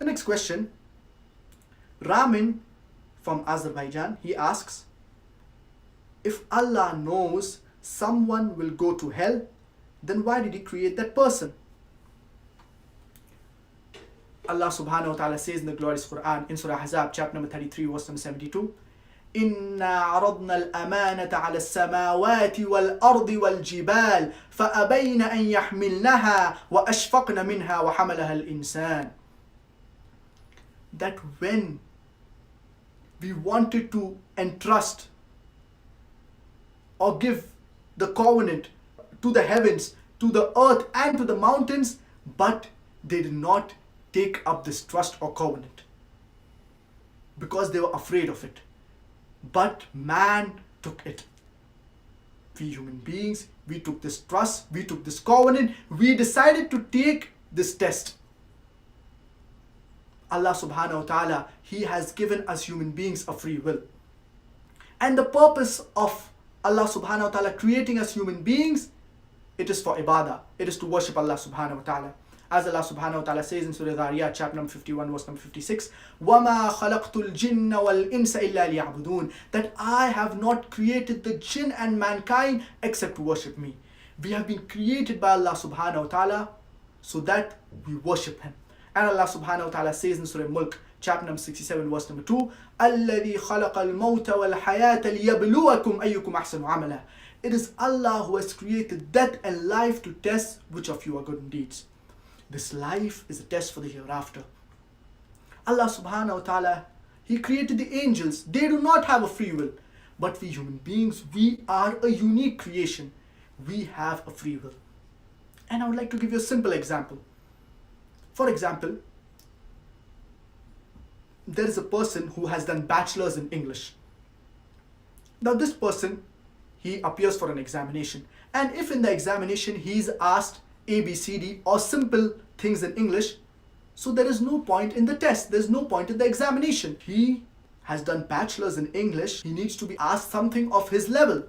The next question, Ramin from Azerbaijan, he asks, if Allah knows someone will go to hell, then why did He create that person? Allah subhanahu wa ta'ala says in the glorious Quran, in Surah Ahzab, chapter number 33, verse number 72, إِنَّا عَرَضْنَا الْأَمَانَةَ عَلَى السَّمَاوَاتِ وَالْأَرْضِ وَالْجِبَالِ فَأَبَيْنَ أَن يَحْمِلْنَهَا وَأَشْفَقْنَ مِنْهَا وَحَمَلَهَا الْإِنسَانِ. That when we wanted to entrust or give the covenant to the heavens, to the earth and to the mountains, but they did not take up this trust or covenant because they were afraid of it. But man took it. We human beings, we took this trust, we took this covenant, we decided to take this test. Allah subhanahu wa ta'ala, He has given us human beings a free will. And the purpose of Allah subhanahu wa ta'ala creating us human beings, it is for ibadah. It is to worship Allah subhanahu wa ta'ala. As Allah subhanahu wa ta'ala says in Surah Dhariyat, chapter number 51, verse number 56, وَمَا خَلَقْتُ الْجِنَّ وَالْإِنسَ إِلَّا لِيَعْبُدُونَ, that I have not created the jinn and mankind except to worship me. We have been created by Allah subhanahu wa ta'ala so that we worship Him. And Allah subhanahu wa ta'ala says in Surah Mulk, chapter number 67, verse number 2, الَّذِي خَلَقَ الْمَوْتَ وَالْحَيَاةَ لِيَبْلُوَكُمْ أَيُّكُمْ أَحْسَنُ عَمَلًا. It is Allah who has created death and life to test which of you are good in deeds. This life is a test for the hereafter. Allah subhanahu wa ta'ala, He created the angels. They do not have a free will. But we human beings, we are a unique creation. We have a free will. And I would like to give you a simple example. For example, there is a person who has done bachelor's in English. Now this person, he appears for an examination. And if in the examination he is asked A, B, C, D or simple things in English, so there is no point in the test. There is no point in the examination. He has done bachelor's in English. He needs to be asked something of his level.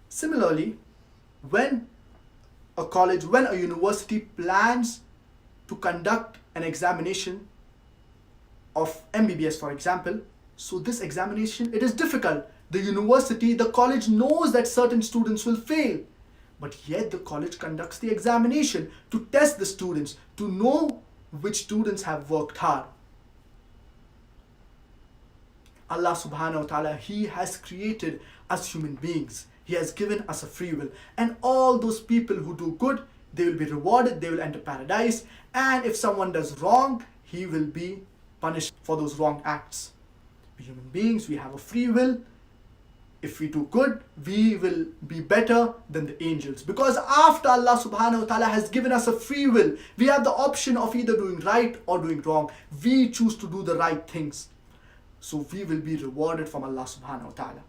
Similarly, when a college, when a university plans to conduct an examination of MBBS, for example, so this examination, it is difficult. The university, the college knows that certain students will fail. But yet the college conducts the examination to test the students, to know which students have worked hard. Allah subhanahu wa ta'ala, He has created us human beings. He has given us a free will. And all those people who do good, they will be rewarded, they will enter paradise. And if someone does wrong, he will be punished for those wrong acts. We human beings, we have a free will. If we do good, we will be better than the angels. Because after Allah subhanahu wa ta'ala has given us a free will, we have the option of either doing right or doing wrong. We choose to do the right things. So we will be rewarded from Allah subhanahu wa ta'ala.